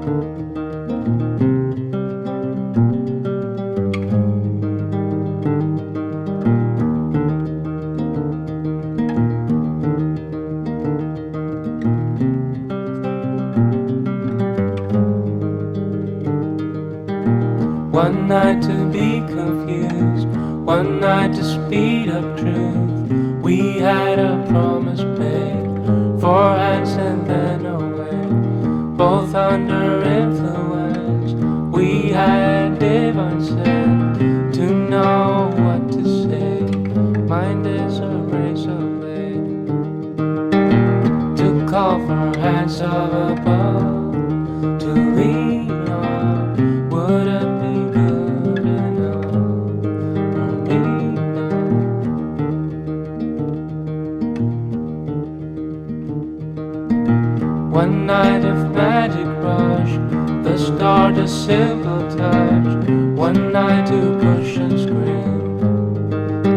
One night to be confused, one night to speed up truth. We had a promise made, 4 hands and then away, both under influence. We had divine sense to know what to say. Mind is a razor blade to call for hands of above, to lean on. Would it be good enough for me now? One night of magic rush, the start a simple touch. One night to push and scream,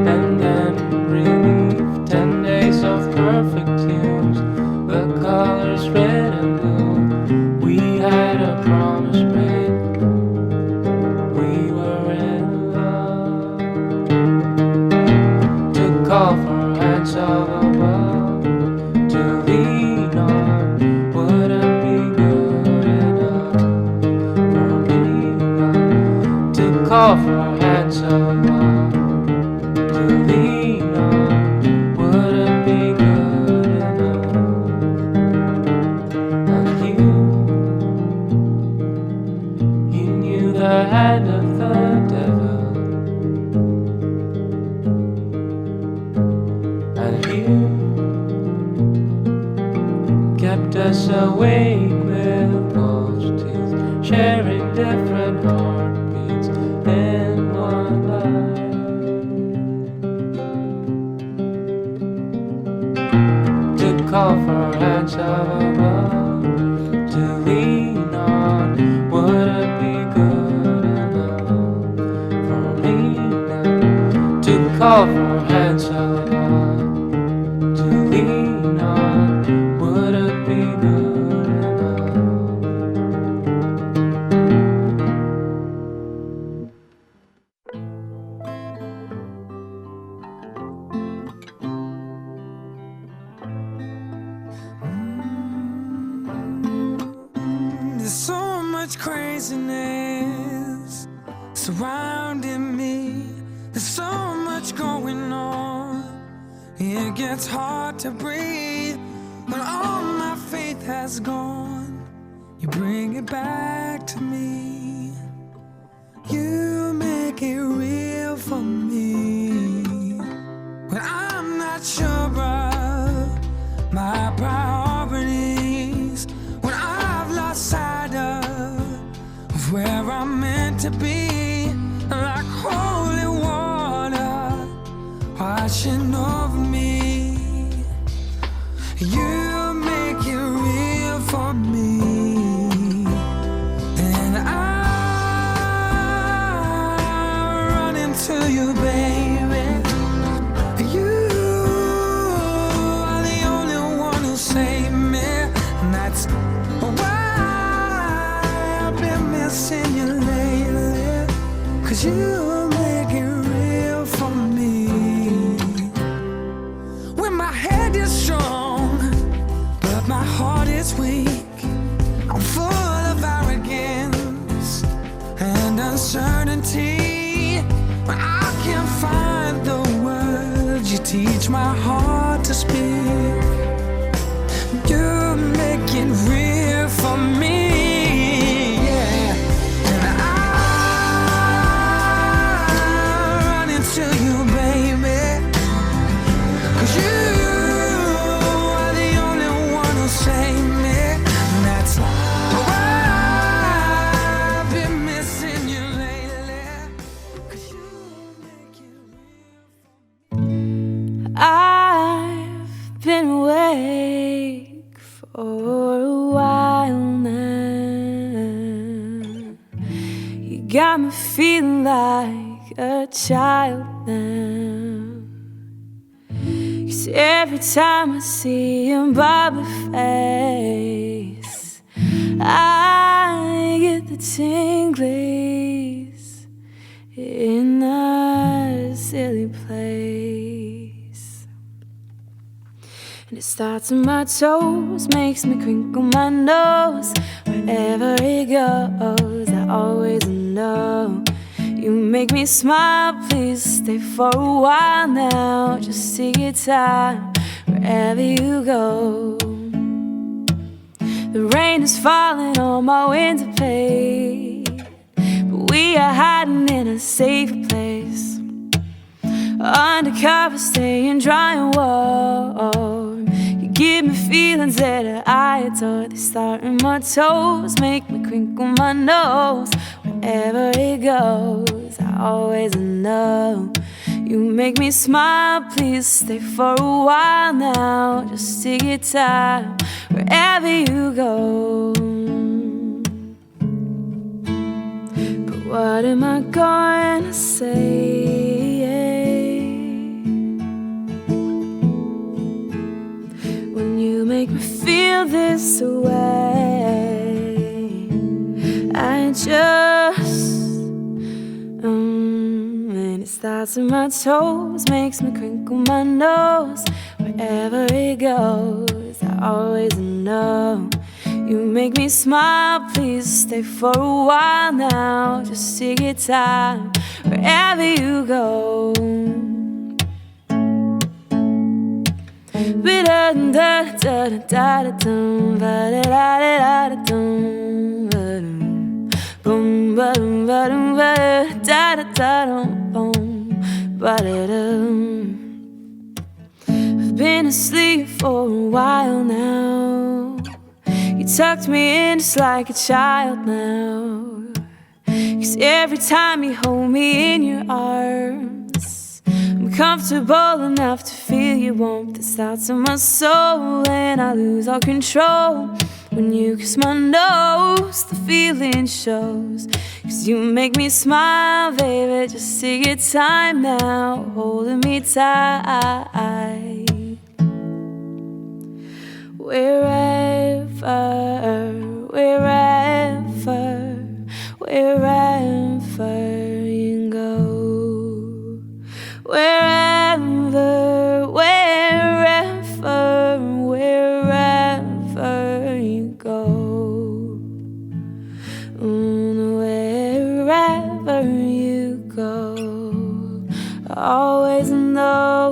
and then relief. 10 days of perfect tunes, the colors red and blue. We had a promise made, we were in love. To call for hands of above, to lean on. Would it be good enough for me now? To call for hands of above, to lean on. Would it be good enough? And you knew the hand of the devil, and you kept us awake with false teeth, sharing different heartbeats in one life. To call for hands of above, to lean on. Would it be good enough for me now? To call for hands of above, to lean on. Would it be good enough? There's so much craziness surrounding me. There's so much going on. It gets hard to breathe when all my faith has gone. You bring it back to me. You make it real for me. When I'm not sure of my priorities, when I've lost sight of where I'm meant to be, like holy water washing over me. You make it real for me, and I run into you, baby. You are the only one who saved me, and that's why I've been missing you lately. 'Cause you make it real for me. When my head is strong, but my heart is weak, I'm full of arrogance and uncertainty. When I can't find the words, you teach my heart to speak. You make it real for me, yeah. And I run into you, baby. 'Cause you are the only one who saved me, and that's why I've been missing you lately. 'Cause you make it real for me. I've been awake for a while now. You got me feeling like a child now. 'Cause every time I see your bubbly face, I the tinglies in a silly place. And it starts in my toes, makes me crinkle my nose. Wherever it goes, I always know. You make me smile, please stay for a while now. Just take your time wherever you go. The rain is falling on my window pane, but we are hiding in a safer place. Undercover, staying dry and warm. You give me feelings that I adore. They start in my toes, make me crinkle my nose. Wherever it goes, I always know. You make me smile, please stay for a while now. Just take your time wherever you go. But what am I going to say when you make me feel this way? I just and it starts in my toes, makes me crinkle my nose. Wherever it goes, I always know. You make me smile, please stay for a while now. Just take your time wherever you go. I've been asleep for a while now. You tucked me in just like a child now. 'Cause every time you hold me in your arms, I'm comfortable enough to feel your warmth. It starts in my soul and I lose all control. When you kiss my nose, the feeling shows. 'Cause you make me smile, baby. Just take your time now, holding me tight. Wherever, wherever, wherever you go. Wherever, wherever, wherever you go. Wherever you go, I always know.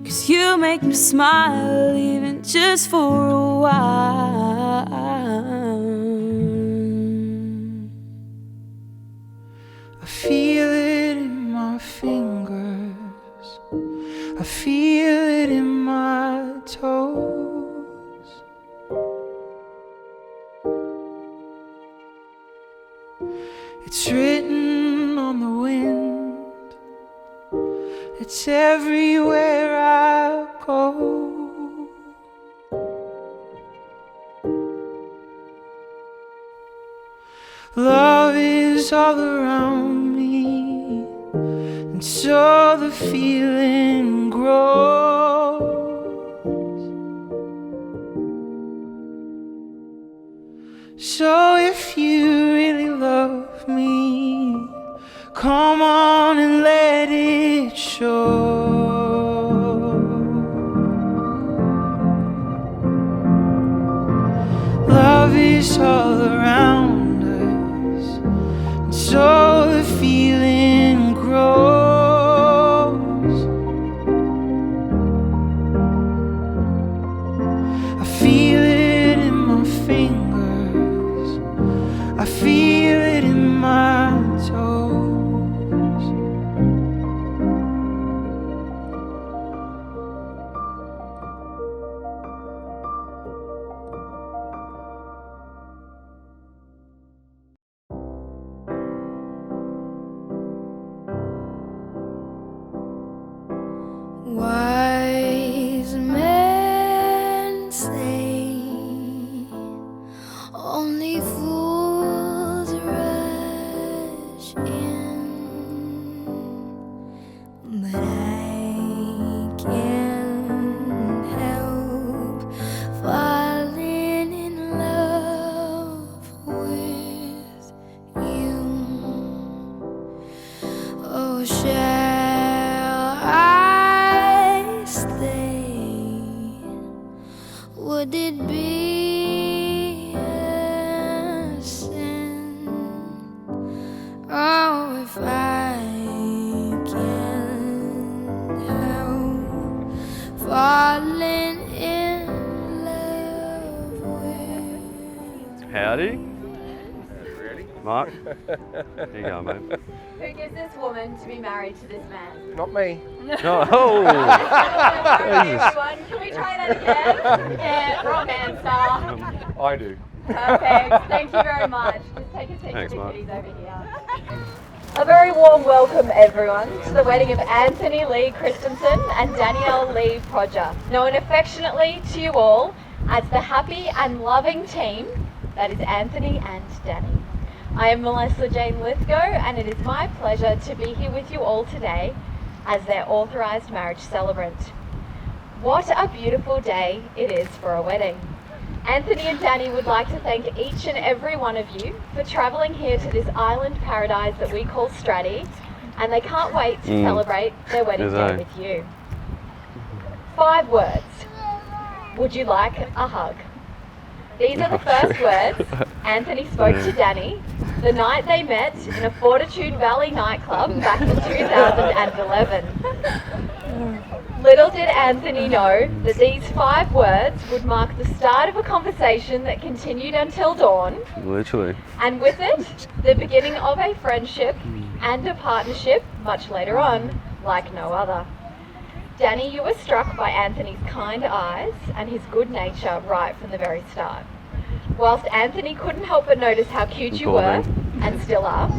'Cause you make me smile, even just for a while. I feel it in my fingers, I feel it in my toes. It's written on the wind, it's everywhere I go. Love is all around me, and so the feeling grows. So if you really love me, come on and let it show. Love is all around us, and so the feeling grows. I feel it in my fingers, I feel it in my toes. Howdy. Mark. There you go, mate. Who gives this woman to be married to this man? Not me. Oh! Everyone, can we try that again? Yeah, wrong answer. I do. Perfect. Thank you very much. Just take a seat. Thanks, for the Mark. kiddies over here. A very warm welcome, everyone, to the wedding of Anthony Lee Christensen and Danielle Lee Prodger, known affectionately to you all as the happy and loving team that is Anthony and Danny. I am Melissa Jane Lithgow, and it is my pleasure to be here with you all today as their authorised marriage celebrant. What a beautiful day it is for a wedding. Anthony and Danny would like to thank each and every one of you for travelling here to this island paradise that we call Stratty, and they can't wait to celebrate their wedding day with you. 5 words. Would you like a hug? These are the first words Anthony spoke to Danny the night they met in a Fortitude Valley nightclub back in 2011. Little did Anthony know that these 5 words would mark the start of a conversation that continued until dawn. Literally. And with it, the beginning of a friendship and a partnership much later on, like no other. Danny, you were struck by Anthony's kind eyes and his good nature right from the very start. Whilst Anthony couldn't help but notice how cute you were, and still are,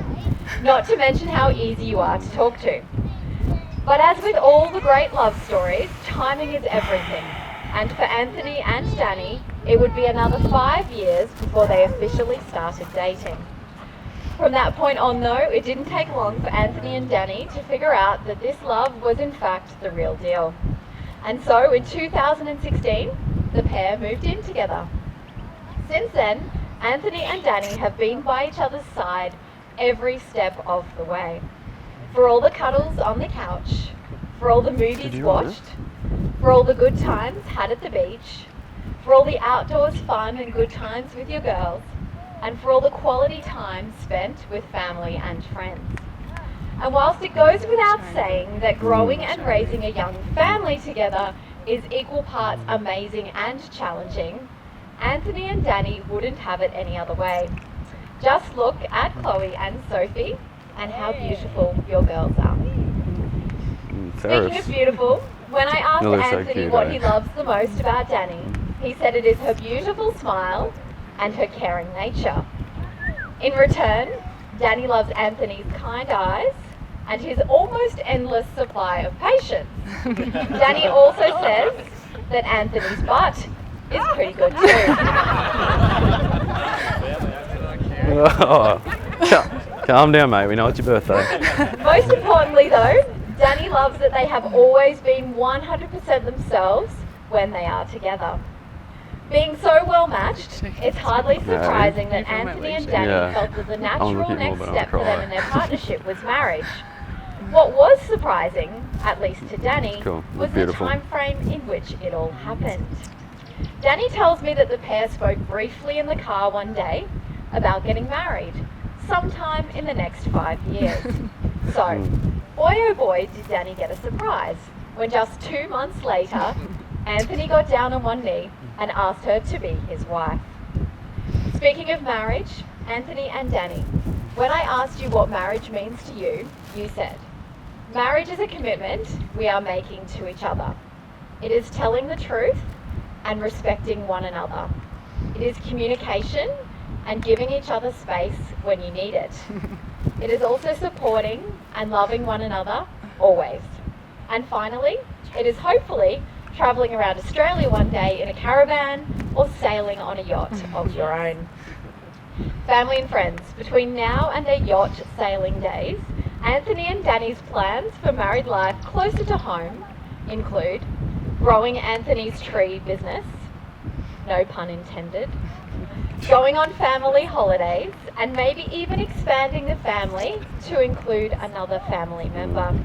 not to mention how easy you are to talk to. But as with all the great love stories, timing is everything. And for Anthony and Danny, it would be another 5 years before they officially started dating. From that point on though, it didn't take long for Anthony and Danny to figure out that this love was in fact the real deal. And so in 2016, the pair moved in together. Since then, Anthony and Danny have been by each other's side every step of the way. For all the cuddles on the couch, for all the movies watched, for all the good times had at the beach, for all the outdoors fun and good times with your girls, and for all the quality time spent with family and friends. And whilst it goes without saying that growing and raising a young family together is equal parts amazing and challenging, Anthony and Danny wouldn't have it any other way. Just look at Chloe and Sophie and how beautiful your girls are. Speaking of beautiful, when I asked Anthony what he loves the most about Danny, he said it is her beautiful smile and her caring nature. In return, Danny loves Anthony's kind eyes and his almost endless supply of patience. Danny also says that Anthony's butt is pretty good too. Calm down, mate. We know it's your birthday. Most importantly though, Danny loves that they have always been 100% themselves when they are together. Being so well matched, it's hardly surprising that Anthony and Danny felt that the natural next step for them in their partnership was marriage. What was surprising, at least to Danny, was the time frame in which it all happened. Danny tells me that the pair spoke briefly in the car one day about getting married, sometime in the next 5 years. So, boy oh boy did Danny get a surprise, when just 2 months later, Anthony got down on one knee and asked her to be his wife. Speaking of marriage, Anthony and Danny, when I asked you what marriage means to you, you said, marriage is a commitment we are making to each other. It is telling the truth and respecting one another. It is communication and giving each other space when you need it. It is also supporting and loving one another always. And finally, it is hopefully travelling around Australia one day in a caravan or sailing on a yacht of your own. Family and friends, between now and their yacht sailing days, Anthony and Danny's plans for married life closer to home include growing Anthony's tree business, no pun intended, going on family holidays, and maybe even expanding the family to include another family member.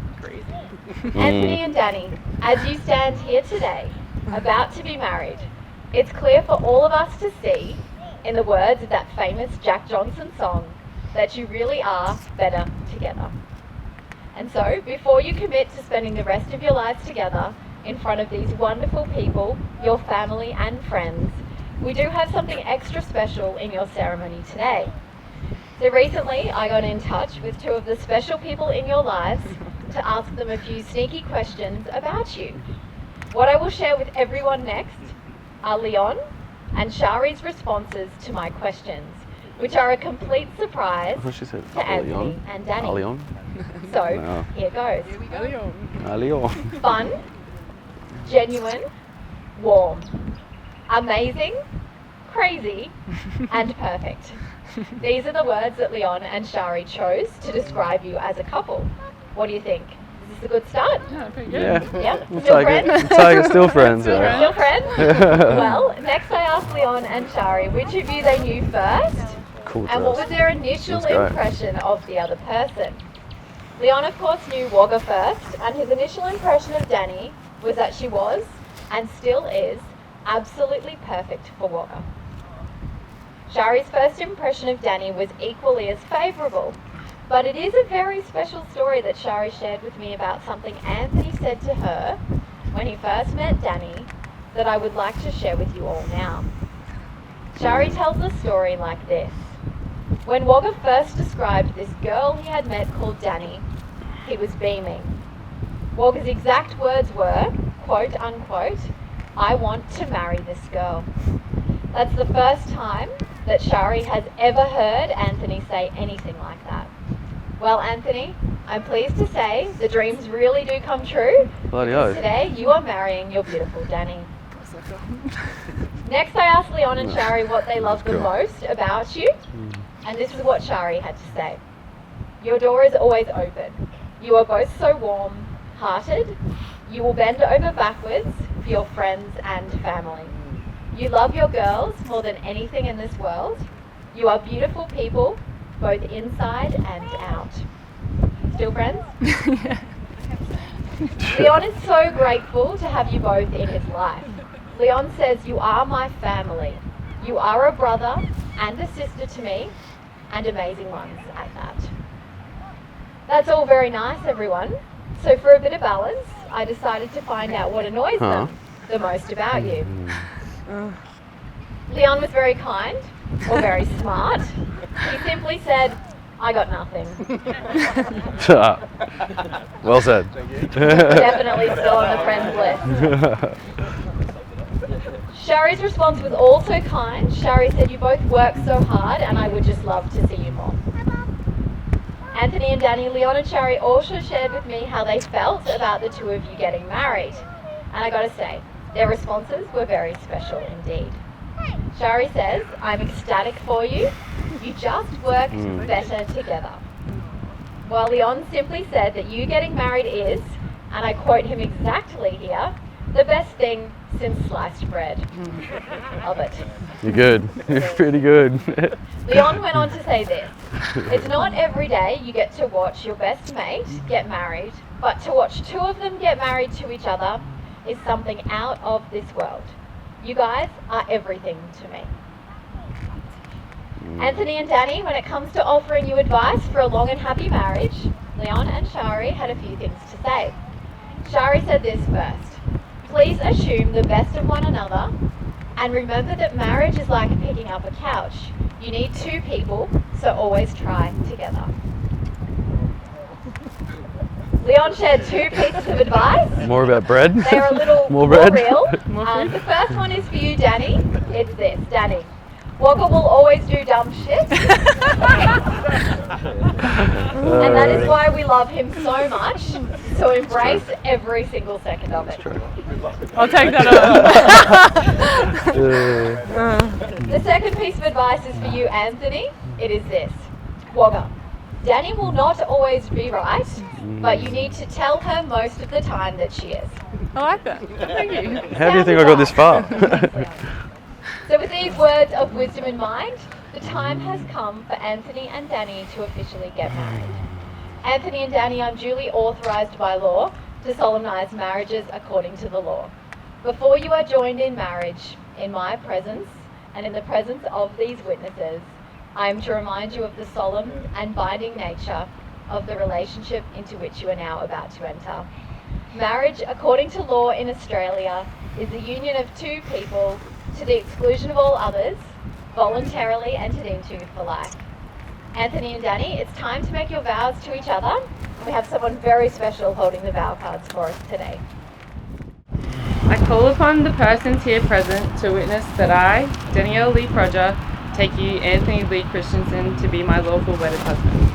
Anthony and Danny, as you stand here today, about to be married, it's clear for all of us to see, in the words of that famous Jack Johnson song, that you really are better together. And so, before you commit to spending the rest of your lives together in front of these wonderful people, your family and friends, we do have something extra special in your ceremony today. So recently, I got in touch with two of the special people in your lives to ask them a few sneaky questions about you. What I will share with everyone next are Leon and Shari's responses to my questions, which are a complete surprise What she said? to Anthony Leon? and Danny. Leon? So, No. here goes. Leon. Fun, genuine, warm, amazing, crazy, and perfect. These are the words that Leon and Shari chose to describe you as a couple. What do you think? Is this a good start? Yeah, pretty good. Yeah. Yeah? We'll Still take it. friends? We'll take it. Still friends. Still Yeah. friends? Well, next I asked Leon and Shari which of you they knew first Cool and what dress. was their initial That's great. impression of the other person. Leon, of course, knew Wagga first, and his initial impression of Danny was that she was, and still is, absolutely perfect for Wagga. Shari's first impression of Danny was equally as favourable, but it is a very special story that Shari shared with me about something Anthony said to her when he first met Danny that I would like to share with you all now. Shari tells the story like this. When Wagga first described this girl he had met called Danny, he was beaming. Wagga's exact words were, quote unquote, "I want to marry this girl." That's the first time that Shari has ever heard Anthony say anything like that. Well, Anthony, I'm pleased to say the dreams really do come true. Bloody Because oath. today you are marrying your beautiful Danny. Next, I asked Leon and Shari what they loved the cool. most about you, and this is what Shari had to say. Your door is always open. You are both so warm-hearted. You will bend over backwards for your friends and family. You love your girls more than anything in this world. You are beautiful people, both inside and out. Still friends? Leon is so grateful to have you both in his life. Leon says, "You are my family. You are a brother and a sister to me, and amazing ones at that." That's all very nice, everyone. So for a bit of balance, I decided to find out what annoys them the most about you. Leon was very kind, or very smart. He simply said, "I got nothing." Well said. Definitely still on the friends list. Shari's response was also kind. Shari said, "You both work so hard and I would just love to see you more." Anthony and Danny, Leon and Shari also shared with me how they felt about the two of you getting married. And I gotta say, their responses were very special indeed. Shari says, "I'm ecstatic for you. You just worked better together." While Leon simply said that you getting married is, and I quote him exactly here, "the best thing since sliced bread." Love it. You're good. You're pretty good. Leon went on to say this: "It's not every day you get to watch your best mate get married, but to watch two of them get married to each other is something out of this world. You guys are everything to me." Anthony and Danny, when it comes to offering you advice for a long and happy marriage, Leon and Shari had a few things to say. Shari said this first: "Please assume the best of one another, and remember that marriage is like picking up a couch. You need two people, so always try together." Leon shared two pieces of advice. More about bread? They're a little More more bread? real. The first one is for you, Danny. It's this: Danny, Wagga will always do dumb shit. And that is why we love him so much. So embrace every single second of it. I'll take that on. The second piece of advice is for you, Anthony. It is this: Wagga, Danny will not always be right, but you need to tell her most of the time that she is. I like that. Thank you. How do you think I got this far? So with these words of wisdom in mind, the time has come for Anthony and Danny to officially get married. Anthony and Danny are duly authorised by law to solemnise marriages according to the law. Before you are joined in marriage, in my presence and in the presence of these witnesses, I am to remind you of the solemn and binding nature of the relationship into which you are now about to enter. Marriage, according to law in Australia, is the union of two people to the exclusion of all others, voluntarily entered into for life. Anthony and Danny, it's time to make your vows to each other. We have someone very special holding the vow cards for us today. I call upon the persons here present to witness that I, Danielle Lee Proger, take you, Anthony Lee Christensen, to be my lawful wedded husband.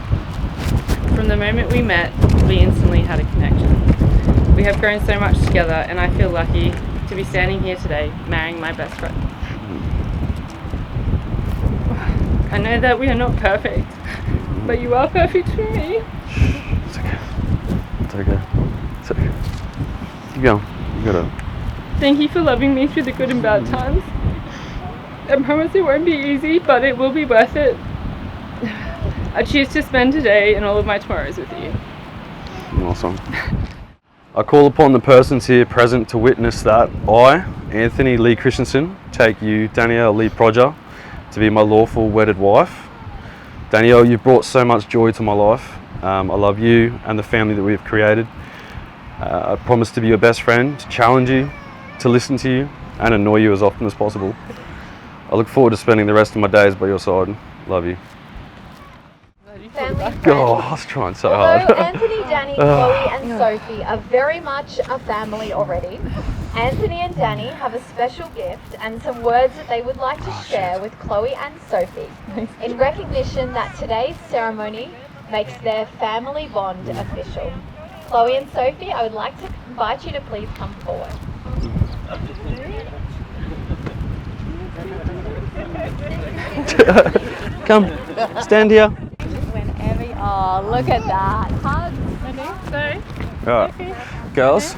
From the moment we met, we instantly had a connection. We have grown so much together, and I feel lucky to be standing here today, marrying my best friend. I know that we are not perfect, but you are perfect for me. It's okay. It's okay. It's okay. Keep going. You got it. Thank you for loving me through the good and bad times. I promise it won't be easy, but it will be worth it. I choose to spend today and all of my tomorrows with you. Awesome. I call upon the persons here present to witness that I, Anthony Lee Christensen, take you, Danielle Lee Proger, to be my lawful wedded wife. Danielle, you've brought so much joy to my life. I love you and the family that we've created. I promise to be your best friend, to challenge you, to listen to you, and annoy you as often as possible. I look forward to spending the rest of my days by your side. Love you. Family friends. Oh, I was trying so Although hard. Anthony, Danny, Chloe and Sophie are very much a family already, Anthony and Danny have a special gift and some words that they would like to share with Chloe and Sophie in recognition that today's ceremony makes their family bond official. Chloe and Sophie, I would like to invite you to please come forward. Come, stand here. Oh, look at that. Hugs. Alright, girls,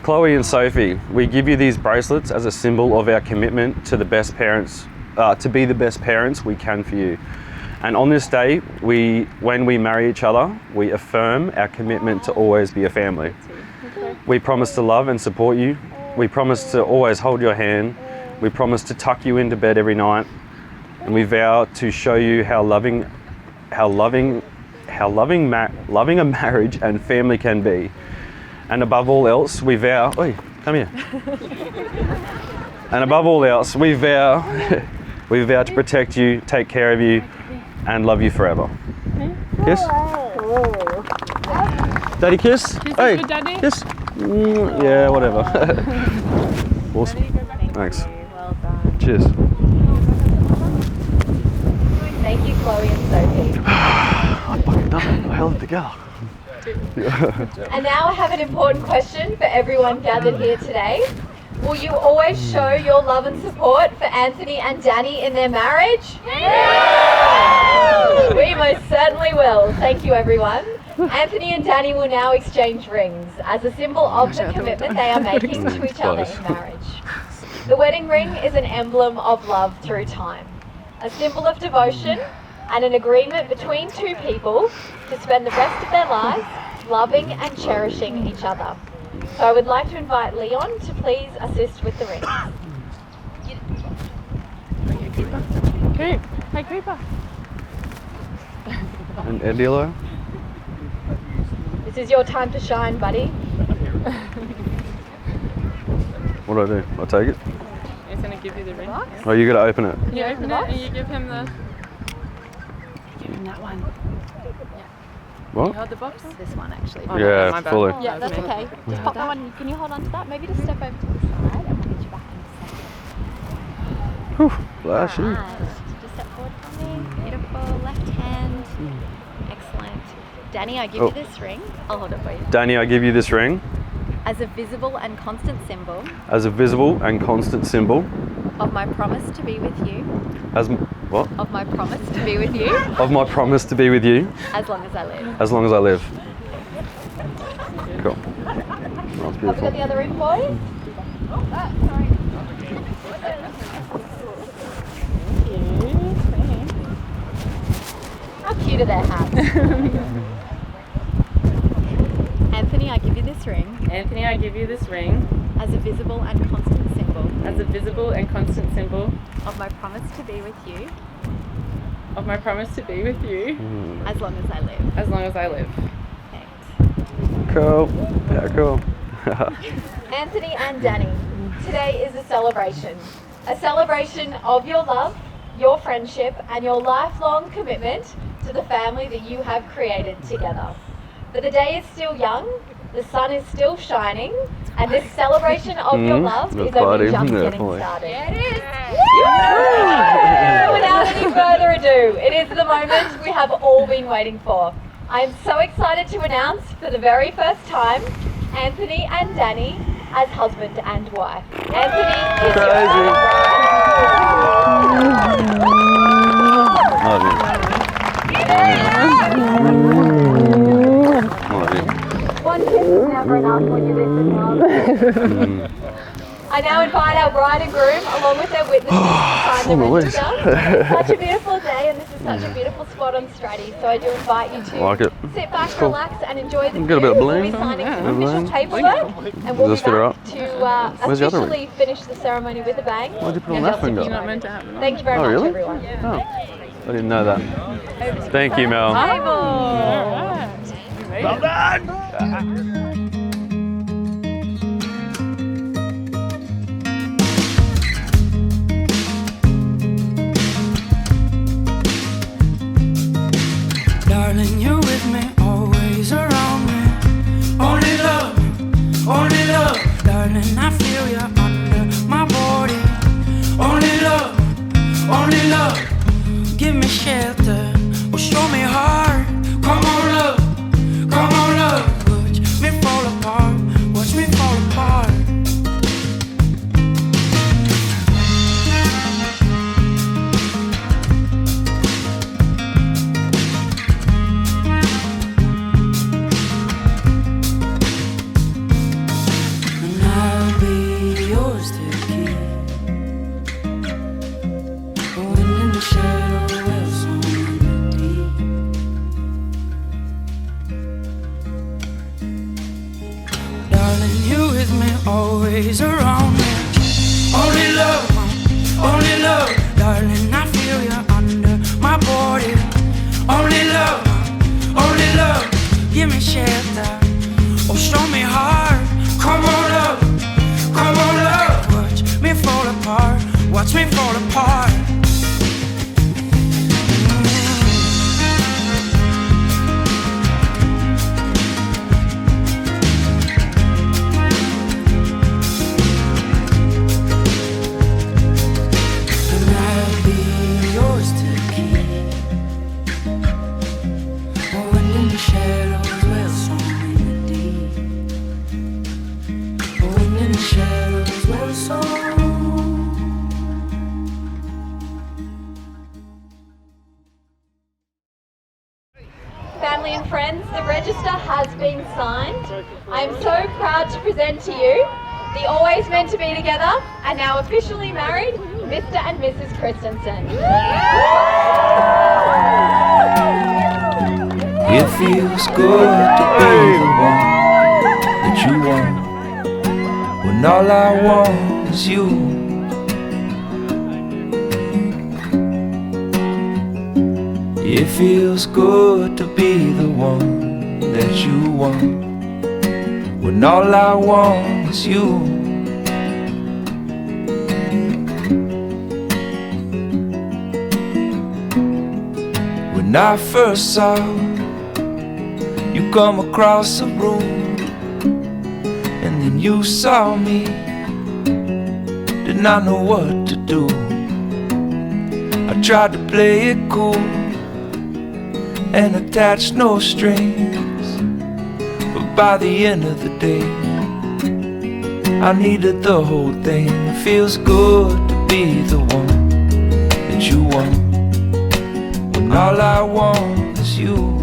Chloe and Sophie, we give you these bracelets as a symbol of our commitment to the best parents, to be the best parents we can for you. And on this day, when we marry each other, we affirm our commitment to always be a family. We promise to love and support you. We promise to always hold your hand. We promise to tuck you into bed every night. And we vow to show you how loving a marriage and family can be. And above all else, we vow, oi, come here. And above all else, we vow to protect you, take care of you, and love you forever. Kiss. Daddy kiss. Hey, for Daddy. kiss. Yeah, whatever. Awesome. Thanks. Well done. Cheers. Thank you, Chloe and Sophie. I fucking done it. I held it together. And now I have an important question for everyone gathered here today. Will you always show your love and support for Anthony and Danny in their marriage? Yeah! We most certainly will. Thank you, everyone. Anthony and Danny will now exchange rings as a symbol of the commitment they are making to each other in marriage. The wedding ring is an emblem of love through time, a symbol of devotion and an agreement between two people to spend the rest of their lives loving and cherishing each other. So I would like to invite Leon to please assist with the ring. Creep. Hey, Creeper. And Edielo? This is your time to shine, buddy. What do I do? I take it? He's going to give you the ring. Oh, you gotta open it. You open it and you give him the... Give him that one. What? You hold the box? This one, actually. Oh, Yeah, no, my bad. fully. Yeah, that's okay. Just pop that one. Can you hold on to that? Maybe just step over to the side and we'll get you back in a second. Whew, flashy. Right. Just step forward for me. Beautiful. Left hand. Excellent. Danny, I give you this ring. I'll hold it for you. Danny, I give you this ring As a visible and constant symbol as a visible and constant symbol of my promise to be with you. what? Of my promise to be with you Of my promise to be with you as long as I live. as long as I live. Cool. That's Have we got beautiful. the other ring, boys? Sorry. How cute are their hats? Anthony, I give you this ring Anthony, I give you this ring as a visible and constant symbol as a visible and constant symbol of my promise to be with you of my promise to be with you as long as I live. as long as I live. Thanks. Cool. Yeah, cool. Anthony and Danny, today is a celebration of your love, your friendship, and your lifelong commitment to the family that you have created together. But the day is still young, the sun is still shining, and this celebration of your love is only just getting started. Yeah, it is! Without any further ado, it is the moment we have all been waiting for. I am so excited to announce for the very first time, Anthony and Danny as husband and wife. Anthony is One kiss is never enough when you're this in love. I now invite our bride and groom, along with their witnesses, to sign the register. Such a beautiful day, and this is such a beautiful spot on Stratty, so I do invite you to sit back, relax, and enjoy the view. We'll be signing some official paperwork, and we'll be back to officially finish the ceremony with a bang. Why'd you put on that finger? Thank you very much, everyone. Oh, I didn't know that. Thank you, Mel. Well done! Darling, you're with me, always around me. Only love, only love. Darling, I feel you under my body. Only love, only love. Give me shelter, or show me heart. Come on, love, come on, love. Watch me fall apart, watch me fall apart. Always around me. Only love, only love. Darling, I feel you under my body. Only love, only love. Give me shelter, or show me heart. Come on, love, come on, love. Watch me fall apart, watch me fall apart. Family and friends, the register has been signed. I am so proud to present to you the always meant to be together and now officially married Mr. and Mrs. Christensen. It feels good to be the one that you want, when all I want is you. It feels good to be the one that you want, when all I want is you. When I first saw you come across the room, and then you saw me, did not know what to do. I tried to play it cool and attach no strings, but by the end of the day I needed the whole thing. It feels good to be the one that you want, when all I want is you.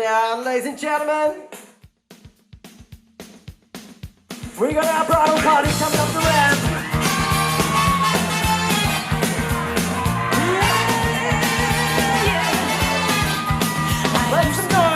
now, ladies and gentlemen. We got our bridal party coming up the ramp. Make some noise.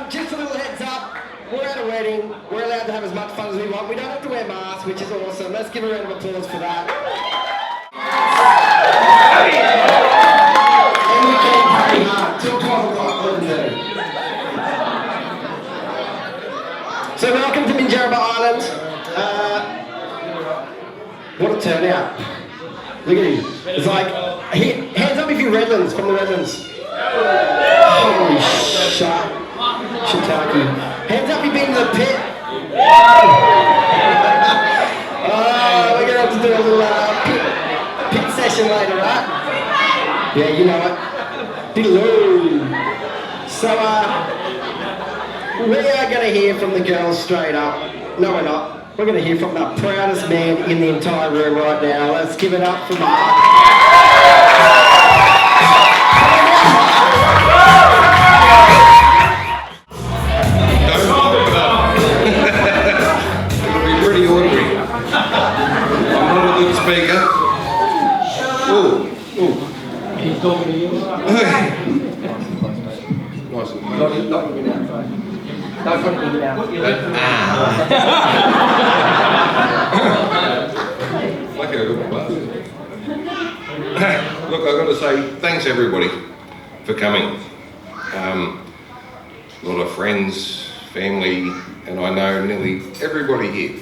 Just a little heads up, we're at a wedding, we're allowed to have as much fun as we want, we don't have to wear masks, which is awesome. Let's give a round of applause for that. And we can party hard till 12 o'clock, 11:30. So welcome to Minjarrabah Island. What a turnout. Look at you. It's like, hands up if you're Redlands, from the Redlands. Holy shiitake. Hands up if you've been to the pit. We're going to have to do a little pit session later, right? Yeah, you know it. Diddle-oo. So, we are going to hear from the girls straight up. No, we're not. We're going to hear from the proudest man in the entire room right now. Let's give it up for Mark. Speaker. He's talking to you. Nice. Not in your mouth. Don't put it in your mouth. Lucky I got my glasses. Look, I've got to say thanks everybody for coming. A lot of friends, family, and I know nearly everybody here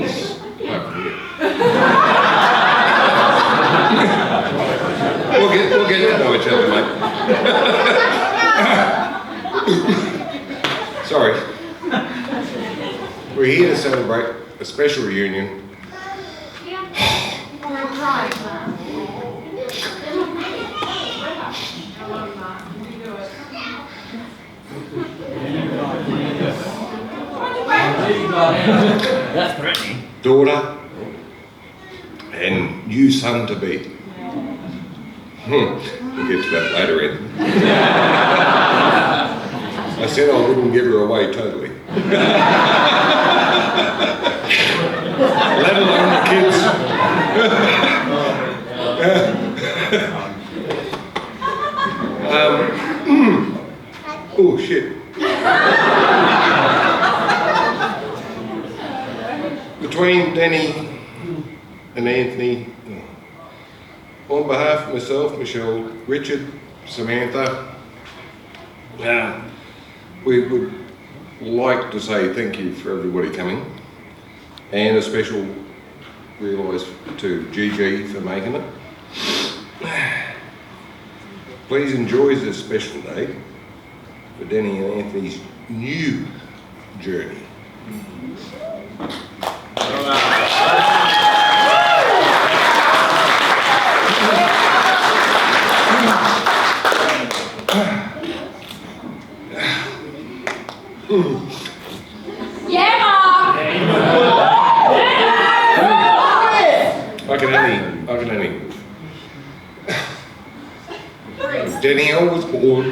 is over here. We'll get to know each other, mate. Sorry. We're here to celebrate a special reunion. That's threatening. Daughter and you son to be. We'll get to that later, Ed. I said I wouldn't give her away totally. Let alone the kids. Oh shit. Between Danny and Anthony, on behalf of myself, Michelle, Richard, Samantha, we would like to say thank you for everybody coming, and a special realise to Gigi for making it. Please enjoy this special day for Danny and Anthony's new journey. I can only. Danielle was born.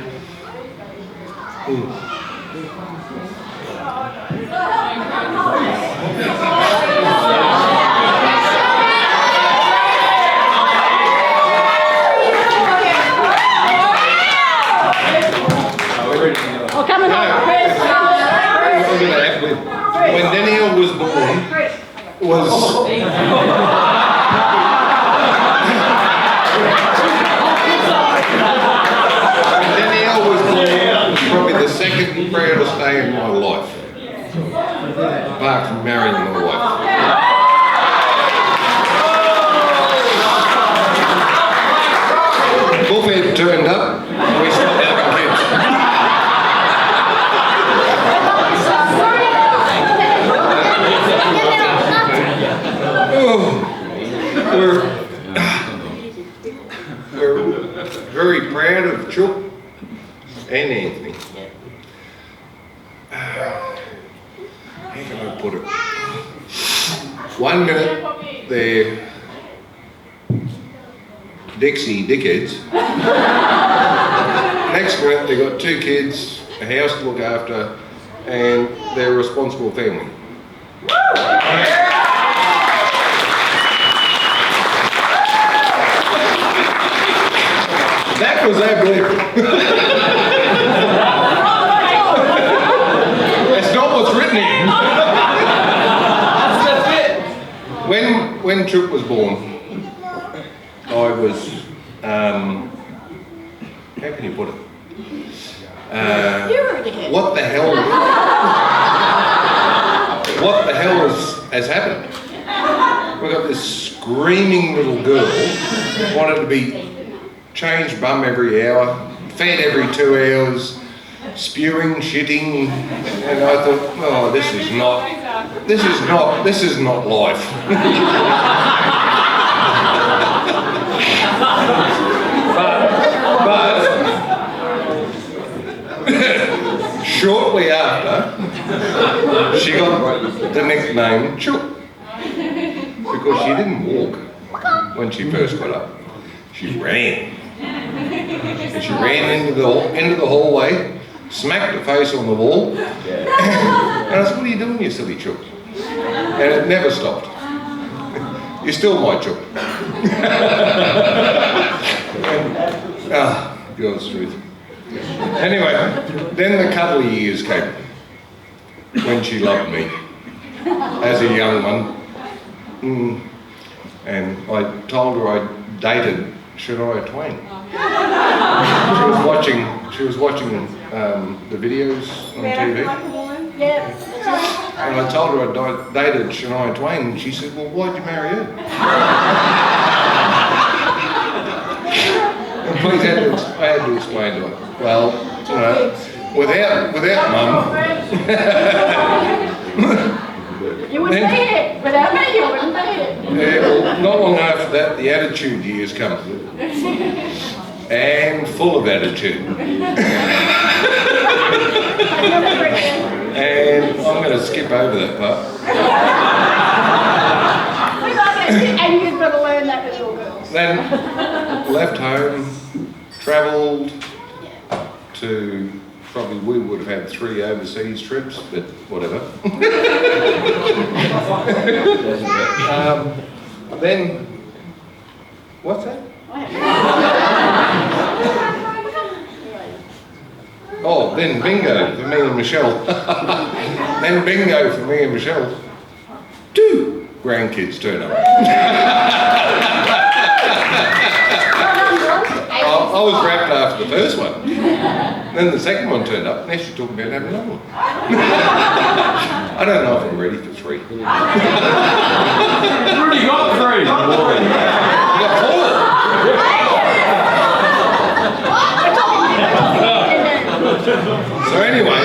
When Danielle was born, was from marrying my wife. Bullhead turned up, we stopped having kids. We're very proud of Chuck and Anthony. How can I put it? 1 minute they're Dixie dickheads. Next minute they got 2 kids, a house to look after, and they're a responsible family. That was our blip. That's not what's written here. When Chuck was born, I was, how can you put it? What the hell has happened? We've got this screaming little girl, wanted to be changed bum every hour, fed every 2 hours, spewing, shitting, and I thought, oh, this is not life. but shortly after, she got the nickname Chuck, because she didn't walk when she first got up. She ran. And she ran into the hallway, smacked her face on the wall, and I said, what are you doing, you silly Chuck? And it never stopped. You're still my Chuck. God's truth. Anyway, then the cuddly years came, when she loved me, as a young one. And I told her I dated Shania Twain. She was watching the videos on TV. And I told her I dated Shania Twain, and she said, well, why'd you marry her? And please, I had to explain to her. Well, you know, without Mum. You wouldn't say it. Without me, you wouldn't say it. Yeah, well, not long after that, the attitude years come. And full of attitude. And I'm going to skip over that part. And you've got to learn that with your girls. Then left home, travelled to, probably we would have had 3 overseas trips, but whatever. Then, what's that? Oh, then bingo for me and Michelle. Then bingo for me and Michelle. 2 grandkids turn up. I was wrapped after the first one. Then the second one turned up, now she's talking about having another one. I don't know if I'm ready for 3. You already got 3. I got 4. So anyway,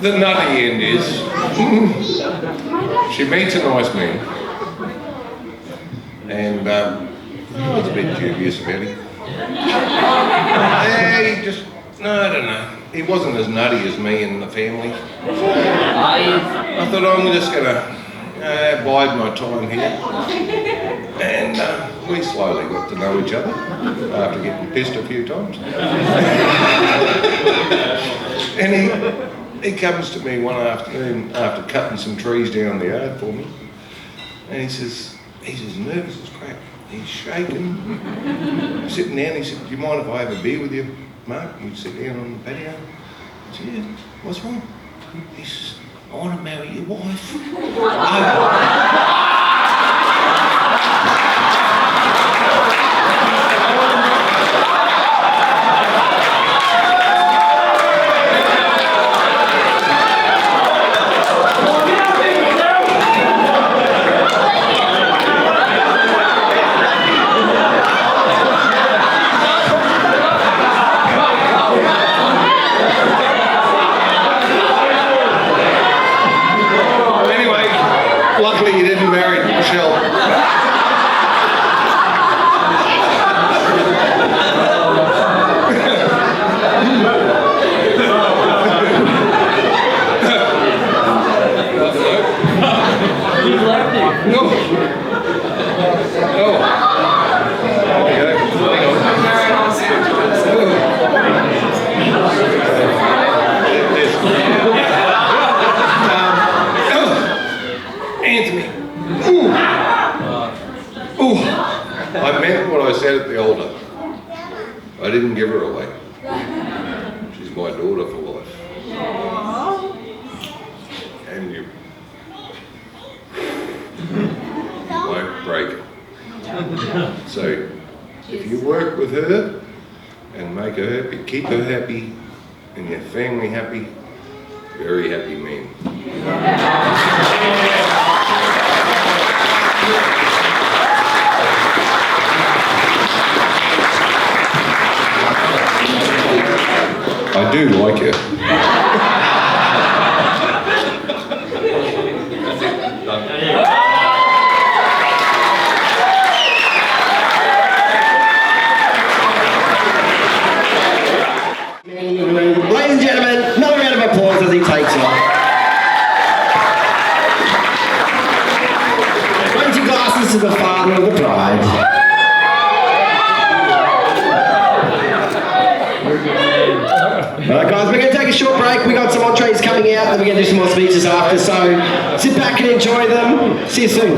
the nutty end is, she meets a nice man, and I was a bit dubious about him. I don't know. He wasn't as nutty as me and the family. I thought I'm just going to bide my time here. And we slowly got to know each other after getting pissed a few times. And he comes to me one afternoon after cutting some trees down the yard for me. And he's as nervous as crap. He's shaking, sitting down. He said, do you mind if I have a beer with you, Mark? We sit down on the patio. I said, yeah, what's wrong? He says, I want to marry your wife. meant what I said at the altar. I didn't give her away. She's my daughter for life. And you won't break it. So if you work with her and make her happy, keep her happy, and your family happy, very happy man. I do like it. Ladies and gentlemen, another round of applause as he takes off. Raise your glasses to the father of the bride. Alright guys, we're going to take a short break. We got some entrees coming out, and we're going to do some more speeches after, so sit back and enjoy them. See you soon.